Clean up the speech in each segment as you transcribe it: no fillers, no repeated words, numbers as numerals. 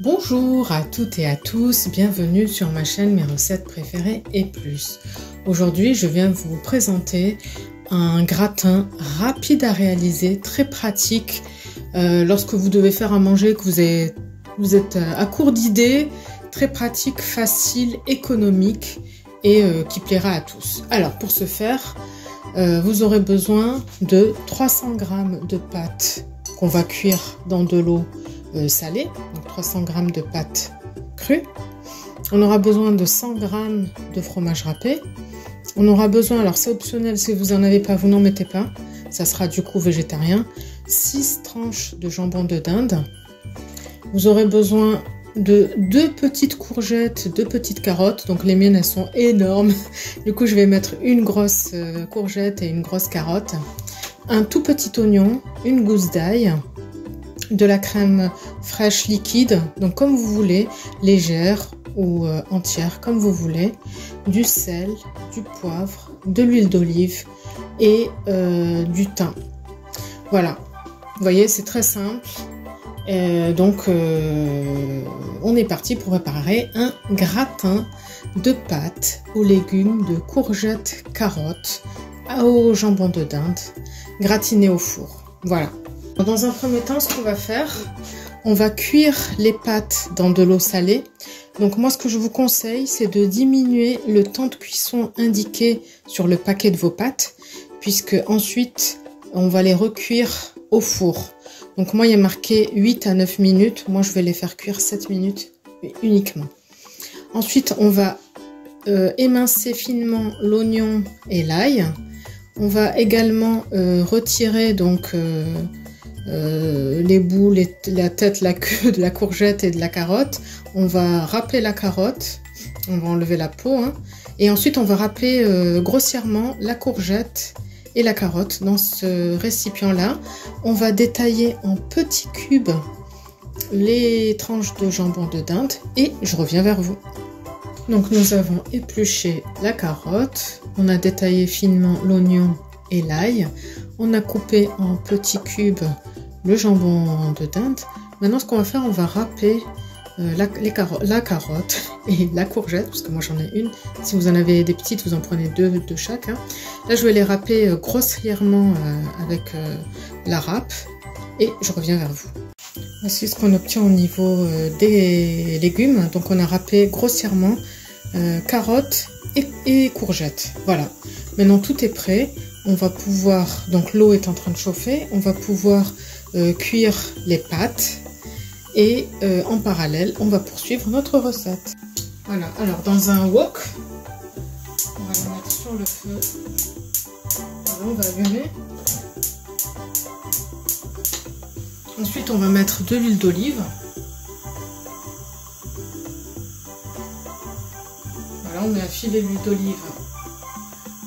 Bonjour à toutes et à tous, bienvenue sur ma chaîne Mes recettes préférées et plus. Aujourd'hui, je viens vous présenter un gratin rapide à réaliser, très pratique lorsque vous devez faire à manger, que vous êtes à court d'idées, très pratique, facile, économique et qui plaira à tous. Alors pour ce faire, vous aurez besoin de 300 g de pâte qu'on va cuire dans de l'eau salée, donc 300 g de pâte crue. On aura besoin de 100 g de fromage râpé. On aura besoin, alors c'est optionnel, si vous n'en avez pas, vous n'en mettez pas, ça sera du coup végétarien. 6 tranches de jambon de dinde. Vous aurez besoin de 2 petites courgettes, 2 petites carottes, donc les miennes elles sont énormes, du coup je vais mettre une grosse courgette et une grosse carotte, un tout petit oignon, une gousse d'ail, de la crème fraîche liquide, donc comme vous voulez, légère ou entière, comme vous voulez, du sel, du poivre, de l'huile d'olive et du thym. Voilà, vous voyez, c'est très simple. Donc on est parti pour préparer un gratin de pâtes aux légumes de courgettes, carottes, au jambon de dinde, gratiné au four. Voilà. Dans un premier temps, ce qu'on va faire, on va cuire les pâtes dans de l'eau salée. Donc moi, ce que je vous conseille, c'est de diminuer le temps de cuisson indiqué sur le paquet de vos pâtes, puisque ensuite, on va les recuire au four. Donc moi, il y a marqué 8 à 9 minutes. Moi, je vais les faire cuire 7 minutes uniquement. Ensuite, on va émincer finement l'oignon et l'ail. On va également retirer donc les bouts, la tête, la queue de la courgette et de la carotte. On va râper la carotte. On va enlever la peau. Hein. Et ensuite, on va râper grossièrement la courgette et la carotte. Dans ce récipient-là, on va détailler en petits cubes les tranches de jambon de dinde et je reviens vers vous. Donc nous avons épluché la carotte, on a détaillé finement l'oignon et l'ail, on a coupé en petits cubes le jambon de dinde. Maintenant ce qu'on va faire, on va râper la carotte et la courgette, parce que moi j'en ai une. Si vous en avez des petites, vous en prenez 2 de chaque. Hein. Là je vais les râper grossièrement avec la râpe et je reviens vers vous. Voici ce qu'on obtient au niveau des légumes. Donc on a râpé grossièrement carottes et courgettes. Voilà. Maintenant tout est prêt. On va pouvoir, donc l'eau est en train de chauffer, on va pouvoir cuire les pâtes. Et en parallèle, on va poursuivre notre recette. Voilà, alors dans un wok, on va le mettre sur le feu. Voilà, on va allumer. Ensuite, on va mettre de l'huile d'olive. Voilà, on met un filet d'huile d'olive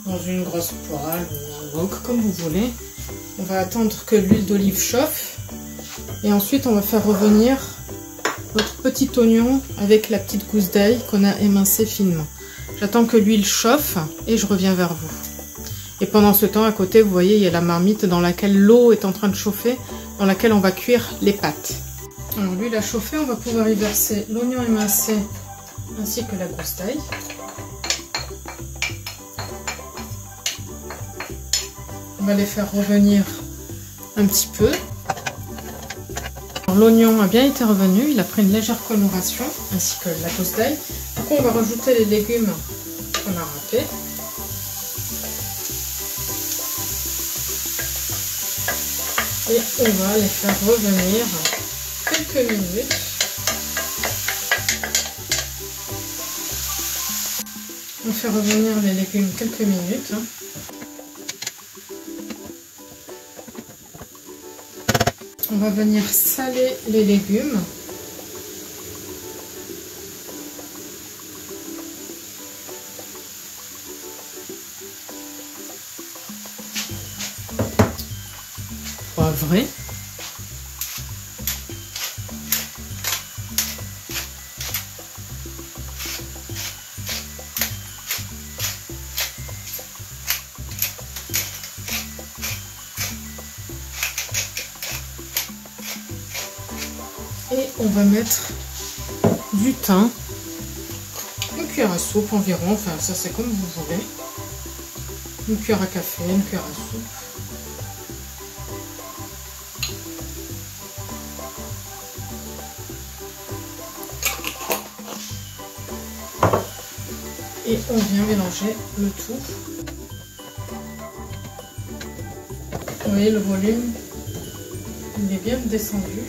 dans une grosse poêle ou un wok, comme vous voulez. On va attendre que l'huile d'olive chauffe. Et ensuite, on va faire revenir notre petit oignon avec la petite gousse d'ail qu'on a émincé finement. J'attends que l'huile chauffe et je reviens vers vous. Et pendant ce temps, à côté, vous voyez, il y a la marmite dans laquelle l'eau est en train de chauffer, dans laquelle on va cuire les pâtes. Alors, l'huile a chauffé, on va pouvoir y verser l'oignon émincé ainsi que la gousse d'ail. On va les faire revenir un petit peu. L'oignon a bien été revenu, il a pris une légère coloration, ainsi que la gousse d'ail. Du coup, on va rajouter les légumes qu'on a râpés. Et on va les faire revenir quelques minutes. On fait revenir les légumes quelques minutes. On va venir saler les légumes. Poivrer. Et on va mettre du thym, une cuillère à soupe environ, enfin ça c'est comme vous voulez, une cuillère à café, une cuillère à soupe. Et on vient mélanger le tout. Vous voyez le volume, il est bien descendu.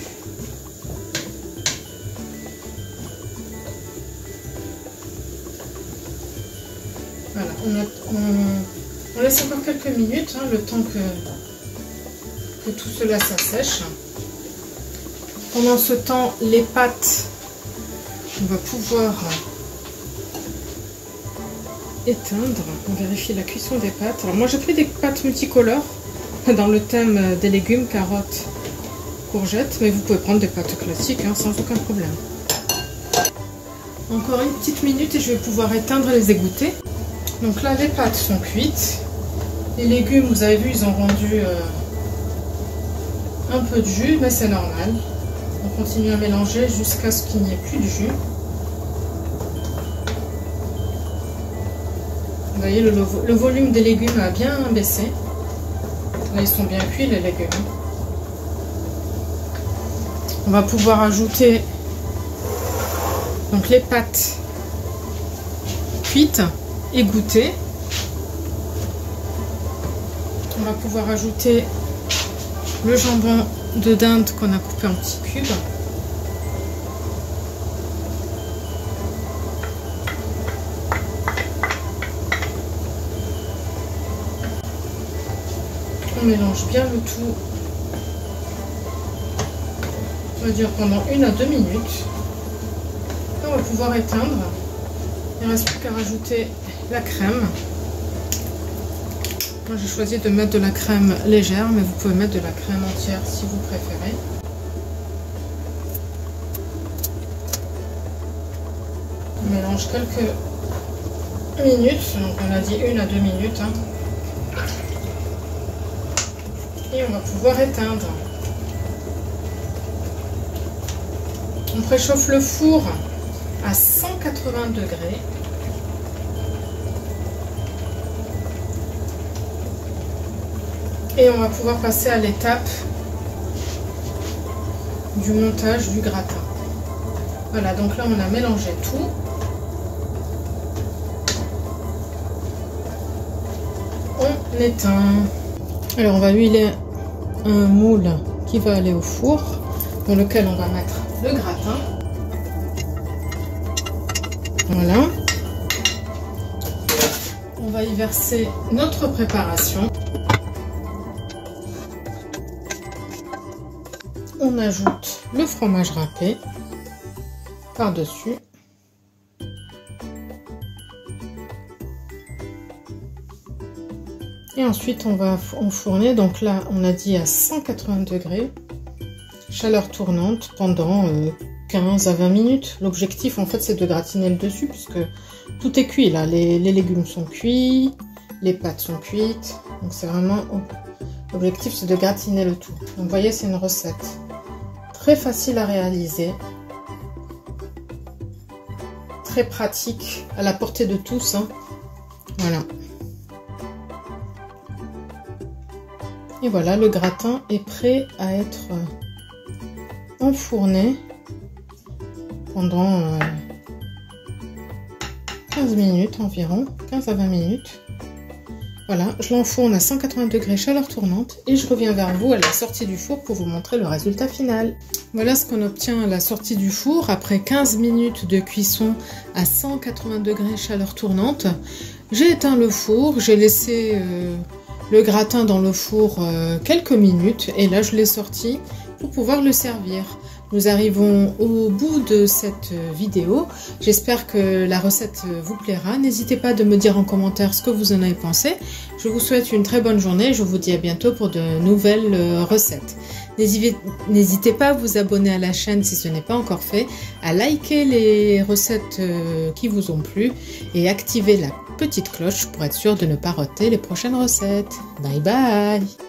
Voilà, on laisse encore quelques minutes, hein, le temps que tout cela s'assèche. Pendant ce temps, les pâtes, on va pouvoir éteindre. On vérifie la cuisson des pâtes. Alors moi j'ai pris des pâtes multicolores dans le thème des légumes, carottes, courgettes, mais vous pouvez prendre des pâtes classiques hein, sans aucun problème. Encore une petite minute et je vais pouvoir éteindre les égoutter. Donc là les pâtes sont cuites. Les légumes, vous avez vu, ils ont rendu un peu de jus, mais c'est normal. On continue à mélanger jusqu'à ce qu'il n'y ait plus de jus. Vous voyez, le volume des légumes a bien baissé. Là, ils sont bien cuits, les légumes. On va pouvoir ajouter donc les pâtes cuites, égouttées. On va pouvoir ajouter le jambon de dinde qu'on a coupé en petits cubes. On mélange bien le tout. On va dire pendant 1 à 2 minutes. Et on va pouvoir éteindre. Il ne reste plus qu'à rajouter la crème. Moi j'ai choisi de mettre de la crème légère, mais vous pouvez mettre de la crème entière si vous préférez. On mélange quelques minutes, donc on a dit 1 à 2 minutes. Hein. Et on va pouvoir éteindre. On préchauffe le four à 180 degrés. Et on va pouvoir passer à l'étape du montage du gratin. Voilà, donc là on a mélangé tout. On éteint. Alors on va huiler un moule qui va aller au four, dans lequel on va mettre le gratin. Voilà. On va y verser notre préparation. On ajoute le fromage râpé par-dessus. Et ensuite, on va enfourner. Donc là, on a dit à 180 degrés, chaleur tournante pendant 15 à 20 minutes. L'objectif, en fait, c'est de gratiner le dessus puisque tout est cuit là. Les légumes sont cuits, les pâtes sont cuites. Donc c'est vraiment... L'objectif, c'est de gratiner le tout. Donc vous voyez, c'est une recette très facile à réaliser. Très pratique, à la portée de tous. Hein. Voilà. Et voilà, le gratin est prêt à être enfourné pendant 15 minutes environ, 15 à 20 minutes. Voilà, je l'enfourne à 180 degrés chaleur tournante et je reviens vers vous à la sortie du four pour vous montrer le résultat final. Voilà ce qu'on obtient à la sortie du four après 15 minutes de cuisson à 180 degrés chaleur tournante. J'ai éteint le four, j'ai laissé le gratin dans le four quelques minutes et là je l'ai sorti pour pouvoir le servir. Nous arrivons au bout de cette vidéo. J'espère que la recette vous plaira. N'hésitez pas de me dire en commentaire ce que vous en avez pensé. Je vous souhaite une très bonne journée. Je vous dis à bientôt pour de nouvelles recettes. N'hésitez pas à vous abonner à la chaîne si ce n'est pas encore fait, à liker les recettes qui vous ont plu et activer la petite cloche pour être sûr de ne pas rater les prochaines recettes. Bye bye!